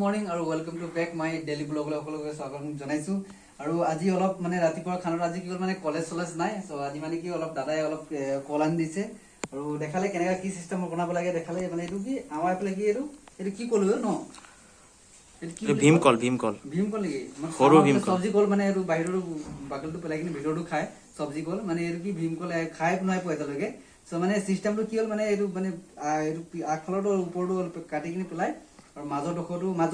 Morning আৰু welcome to back my daily ব্লগলৈ সকলোকে স্বাগতম জনাইছো। আৰু আজি অলপ মানে ৰাতিপুৱাৰ খানাত আজি কি হ'ল মানে কলেজ নাই, সো আজি মানে কি অলপ দাদাই অলপ কল আনি দিছে আৰু দেখালে কেনেকা কি সিস্টেম বনাব লাগে, দেখালে মানে এইটো কি আমাৰ এফালে কি এইটো কি কলো ন ভীমকল নেকি সৰু ভীমকল চব্জি কল মানে এইটো বাহিৰৰ বাকলটো পেলাই কিনে ভিতৰটো খায় চব্জি কল মানে এইটো কি ভীমকল খাই নাই পোৱা এতিয়ালৈকে। সো মানে সিস্টেমটো কি হ'ল মানে এইটো মানে এইটো আগফালৰটো ওপৰটো কাটি কিনে পেলাই আৰু মাজৰ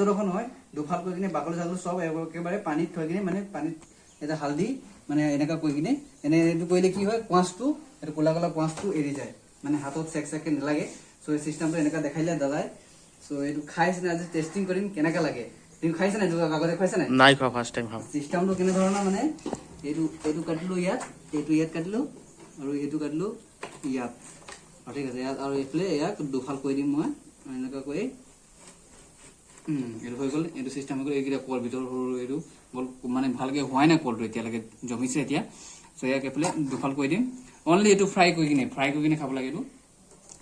ডোখৰ নহয় দুফাল কৰি কিনে বাকলি চাকলি চব একেবাৰে পানীত থৈ কিনে মানে পানীত এটা হালধি মানে এনেকা কৰি কিনে এইটো কৰিলে কি হয় কোঁচটো এইটো ক'লা কোঁচটো এৰি যায় মানে হাতত চেককে নালাগে। সো এই চিষ্টেমটো এনেকা দেখাইলে দাদাই। সো এইটো খাইছে না আজি টেষ্টিং কৰিম কেনেকা লাগে। তুমি খাইছা নাই আগতে খাইছা নাই? নাই খোৱা, ফাৰ্ষ্ট টাইম খাম। চিষ্টেমটো কেনে ধৰণৰ মানে এইটো কাটিলো ইয়াত, এইটো ইয়াত কাটিলো আৰু এইটো কাটিলো ইয়াত, ঠিক আছে। ইয়াত আৰু এইফালে ইয়াক দুফাল কৰি দিম মই এনেকা কৰি। এইটো হৈ গ'ল, এইটো চিষ্টেম হৈ গ'ল। এইকেইটা কল ভিতৰৰ সৰু এইটো কল মানে ভালকে হোৱাই নাই, কলটো এতিয়ালৈকে জমিছে এতিয়া। চ' ইয়াক এইফালে দুফাল কৰি দিম। অনলি এইটো ফ্ৰাই কৰি কিনে খাব লাগে। এইটো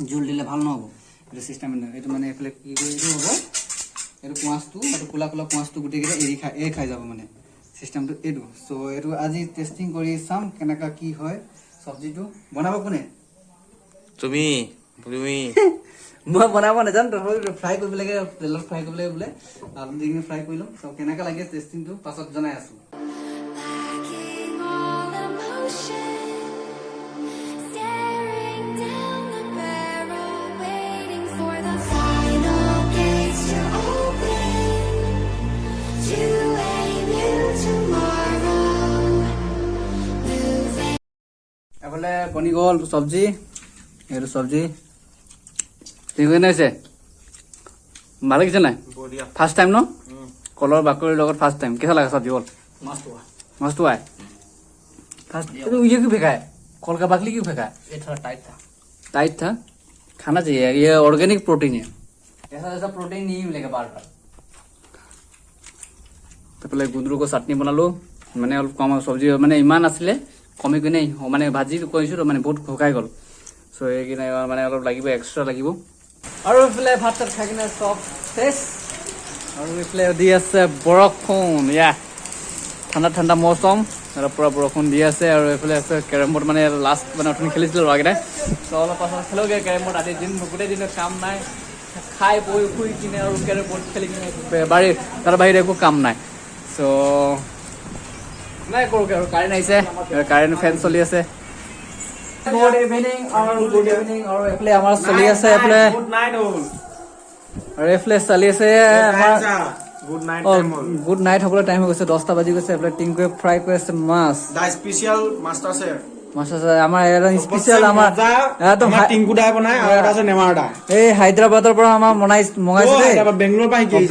জোল দিলে ভাল নহ'ব, এইটো চিষ্টেম এইটো মানে এইফালে কি কৰি এইটো হ'ব, এইটো কোঁচটো এইটো ক'লা কোঁচটো গোটেইকেইটা এৰি খাই যাব মানে চিষ্টেমটো এইটো। চ' এইটো আজি টেষ্টিং কৰি চাম কেনেকা কি হয়। চব্জিটো বনাব কোনে? তুমি মই বনাব নাজানো, তথাপিও ফ্ৰাই কৰিব লাগে, তেলত ফ্ৰাই কৰিব লাগে বোলে। আলু দি কিনে ফ্ৰাই কৰি ল'ম। চ' কেনেকা লাগে টেষ্টিংটো পাছত জনাই আছো। এফালে বনি গ'ল চব্জি, এইটো চব্জি হৈছে ভাল লাগিছে নাই? ফাৰ্ষ্ট টাইম ন? কলৰ বাকলিৰ লগত ফাৰ্ষ্ট টাইম কেঁচা লাগে চব্জি বল मस्त हुआ है। तो ये क्यों फेंका है? कॉल का बाकली क्यों फेंका है? ये थोड़ा टाइट था। खाना चाहिए, ये ऑर्गेनिक प्रोटीन है। ऐसा प्रोटीन नहीं मिलेगा बार बार। तो पहले गुंदरू को चटनी बनालो, मैंने अलप कम सब्जी मैंने इमान आছিলে कमी किने মানে ভাজি কৰিছো মানে বহুত শুকাই গ'ল। সো এই কিনে মানে অলপ লাগিব, এক্সট্ৰা লাগিব। আৰু ইফালে ভাত খাই কিনে চব শেষ। আৰু ইফালে দি আছে বৰষুণ, ঠাণ্ডা মৌচম আৰু পুৰা বৰষুণ দি আছে। আৰু এইফালে আছে কেৰম বৰ্ড, মানে লাষ্ট মানে অথনি খেলিছিলোঁ ল'ৰাকেইটাই। ত' অলপ পাছত খেলোগে কেৰম বৰ্ড। আজি গোটেই দিনত কাম নাই, খাই বৈ শুই কিনে আৰু কেৰম বৰ্ড খেলি কিনে তাৰ বাহিৰে একো কাম নাই। চ' নাই কৰোঁগে আৰু কাৰেণ্ট আহিছে, কাৰেণ্ট ফেন চলি আছে। গুড ইভিনিং আৰু এইফালে আমাৰ চলি আছে, এইফালে আৰু এইফালে চলি আছে আমাৰ গুড নাইট হ'বলৈ টাইম হৈ গৈছে, 10টা বাজি গৈছে। এইফালে টিংকুৱে ফ্ৰাই কৰি আছে মাছ, স্পেচিয়েল মাষ্টাৰ চেফ আমাৰ একদম স্পেচিয়েল আমাৰ টিংকু দাই বনাই আৰু এটা আছে নেমাৰ দা। এই হায়দৰাবাদৰ পৰা আমাৰ মঙাইছে দেই,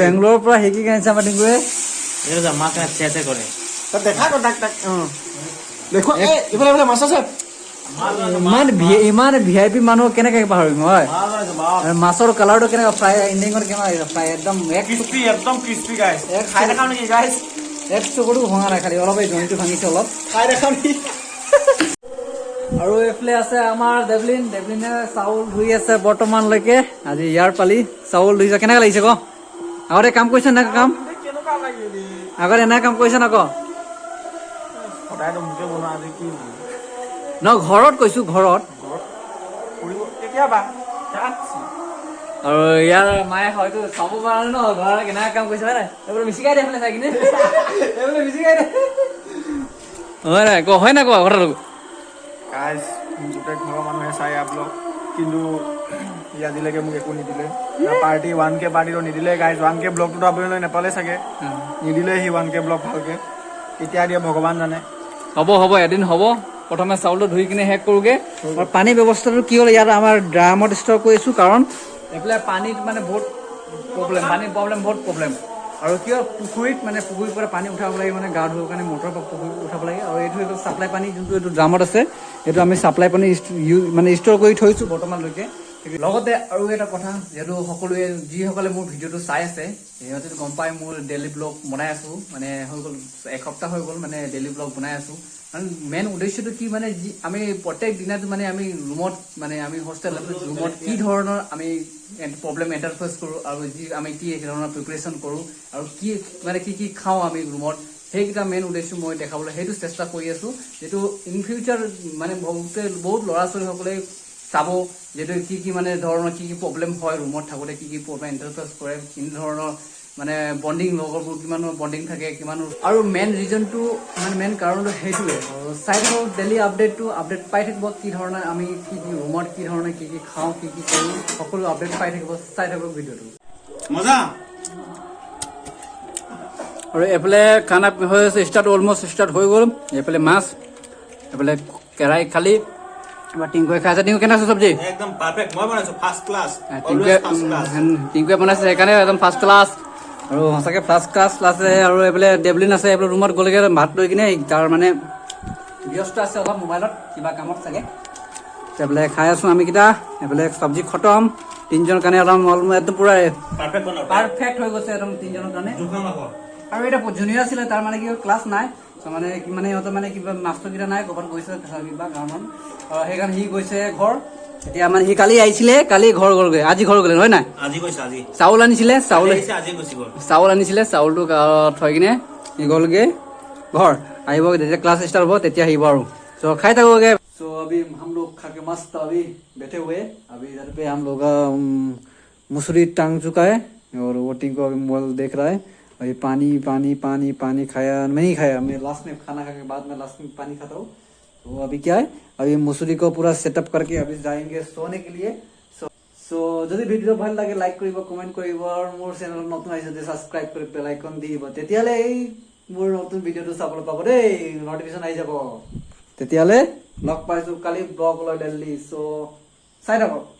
বেংগলোৰৰ পৰা শিকি আনিছে আমাৰ টিংকুৱে। মাছ চেছে কৰে দেখা তাক দেখো এইফালে মাষ্টাৰ চেফ ইমান VIP মানুহ কেনেকে পাহৰিম হয়। মাছৰ কালাৰটো কেনেকা ফ্ৰাই, ইণ্ডিঙত কেনেকা ফ্ৰাই একদম ক্ৰিস্পি গাইছ। খাই দেখাও নেকি গাইছ? এক চকুটো ভঙা নাই, খালি অলপ এই জইনটো ভাঙিছে অলপ। খাই দেখাও নেকি? আৰু এইফালে আছে আমাৰ দেৱলিনে চাউল ধুই আছে বৰ্তমানলৈকে। আজি ইয়াৰ পালি চাউল ধুইছে। কেনেকা লাগিছে ক? আগতে কাম কৰিছে না কাম? আগতে এনে কাম কৰিছে না ক? ন ঘৰত কৈছো, ঘৰত। আৰু ইয়াৰ মায়ে হয়তো চাব পৰা ন ঘৰত কেনেকা কাম কৰিছে হয় নাই? এইবোৰ মিচিকাই দিয়ে চাই কিনে, এইবোৰ মিচিকাই দিয়ে হয় নাই? হয় নাই কোৱা কথাটো? গোটেই ঘৰৰ মানুহে চাই আপলোক, কিন্তু সি আজিলৈকে মোক একো নিদিলে। পাৰ্টি 1K পাৰ্টিটো নিদিলে গাইজ। 1K ব্লগটোতো আপোনালোকে নাপালে চাগে, নিদিলে সি 1K ব্লগ ভালকে। কেতিয়া দিয়ে ভগৱান জানে। হ'ব এদিন হ'ব। প্ৰথমে চাউলটো ধুই কিনে শেষ কৰোগে। আৰু পানীৰ ব্যৱস্থাটো কি হ'ল, ইয়াত আমাৰ ড্ৰামত ষ্টৰ কৰিছো, কাৰণ এইফালে পানীত মানে বহুত প্ৰব্লেম। আৰু কি হয় পুখুৰীৰ পৰা পানী উঠাব লাগে, মানে গা ধুবৰ কাৰণে মটৰৰ পৰা পুখুৰীত উঠাব লাগে। আৰু এইটো হৈ গ'ল চাপ্লাই পানী, যোনটো এইটো ড্ৰামত আছে, এইটো আমি চাপ্লাই পানী ষ্টৰ কৰি থৈছোঁ বৰ্তমানলৈকে। লগতে আৰু এটা কথা যেহেতু সকলোৱে যিসকলে মোৰ ভিডিঅ'টো চাই আছে সিহঁতে গম পাই মোৰ ডেইলি ব্লগ বনাই আছো মানে হৈ গ'ল এসপ্তাহ হৈ গ'ল মানে ডেইলি ব্লগ বনাই আছো কাৰণ মেইন উদ্দেশ্যটো কি মানে আমি প্ৰত্যেক দিনাটো মানে আমি ৰুমত মানে আমি হোষ্টেল ৰুমত কি ধৰণৰ আমি প্ৰব্লেম ইণ্টাৰফেচ কৰোঁ আৰু যি আমি কি ধৰণৰ প্ৰিপেৰেশ্যন কৰোঁ আৰু কি মানে কি খাওঁ আমি ৰুমত সেইকেইটা মেইন উদ্দেশ্য মই দেখাবলৈ সেইটো চেষ্টা কৰি আছো যিটো ইন ফিউচাৰ মানে বহুত ল'ৰা ছোৱালীসকলে চাব যিহেতু কি মানে ধৰণৰ কি প্ৰব্লেম হয় ৰুমত থাকোঁতে কি প্ৰব্লেম ইণ্টাৰফেচ কৰে কি ধৰণৰ মানে বণ্ডিং লগৰবোৰ কিমান বণ্ডিং থাকে কিমান আৰু মেইন ৰিজনটো মানে মেইন কাৰণটো সেইটোৱে চাই থাকক ডেইলি আপডেট পাই থাকিব কি ধৰণৰ আমি কি ৰুমত কি ধৰণে কি খাওঁ কি কৰোঁ সকলো আপডেট পাই থাকিব চাই থাকক ভিডিঅ'টো মজা আৰু এইফালে খানা হৈ আছে অলমষ্ট ষ্টাৰ্ট হৈ গ'ল এইফালে মাছ এইফালে কেৰাহী খালি এবাৰ টিংকুৱে খাই আছে টিংকু কেনে আছে চব্জি একদম পাৰফেক্ট মই বনাইছো ফাৰ্ষ্ট ক্লাছ টিংকুৱে বনাইছে সেইকাৰণে একদম ফাৰ্ষ্ট ক্লাছ আৰু সঁচাকৈ ফাৰ্ষ্ট ক্লাছ আছে আৰু এইফালে ডেভলিন আছে এইফালে ৰুমত গ'লেগৈ ভাত লৈ কিনে তাৰ মানে ব্যস্ত আছে অলপ মোবাইলত কিবা কামত চাগে এইফালে খাই আছোঁ আমিকেইটা এইফালে চব্জি খতম তিনিজনৰ কাৰণে একদম পূৰা পাৰফেক্ট হৈ গৈছে একদম তিনিজনৰ কাৰণে আৰু এটা জুনিয়ৰ আছিলে তাৰ মানে কি ক্লাছ নাই মানে কি মানে সিহঁতৰ মানে কিবা মাষ্টৰকেইটা নাই ক'ৰবাত গৈছে কিবা কাৰণত সেইকাৰণে সি গৈছে ঘৰ এতিয়া মানে সি কালি আহিছিলে কালি ঘৰ গ'লগৈ আজি ঘৰ গ'লে হয় নাই চাউল আনিছিলে চাউল আনিছিলে চাউলটো থৈ কিনে সি গ'লগৈ ঘৰ আহিব যেতিয়া ক্লাছ ষ্টাৰ্ট হ'ব তেতিয়া আহিব আৰু চ' খাই থাকোগে सो अभी हम लोग खा के मस्त अभी बैठे हुए अभी इधर पे हम लोग मसूरी टांग चुका है और वो टिंग को अभी मोबाइल देख रहा है अभी पानी पानी पानी पानी खाया नहीं खाया मैं लास्ट में खाना खा के बाद में लास्ट में पानी खाता हूँ तो अभी क्या है अभी मसूरी को पूरा सेटअप करके अभी जाएंगे सोने के लिए सो যদি ভিডিও ভাল লাগে লাইক কৰিব কমেন্ট কৰিব আৰু মোৰ চেনেল নতুন আহিছে যদি সাবস্ক্ৰাইব কৰি বেল আইকন দি দিব তেতিয়ালে এই মোৰ নতুন ভিডিওটো চাবলৈ পাব দেই নটিফিকেশন আহি যাব তেতিয়ালে লগ পাইছো কালি ব্লগ লৈ দিল্লী সো চাই থাকক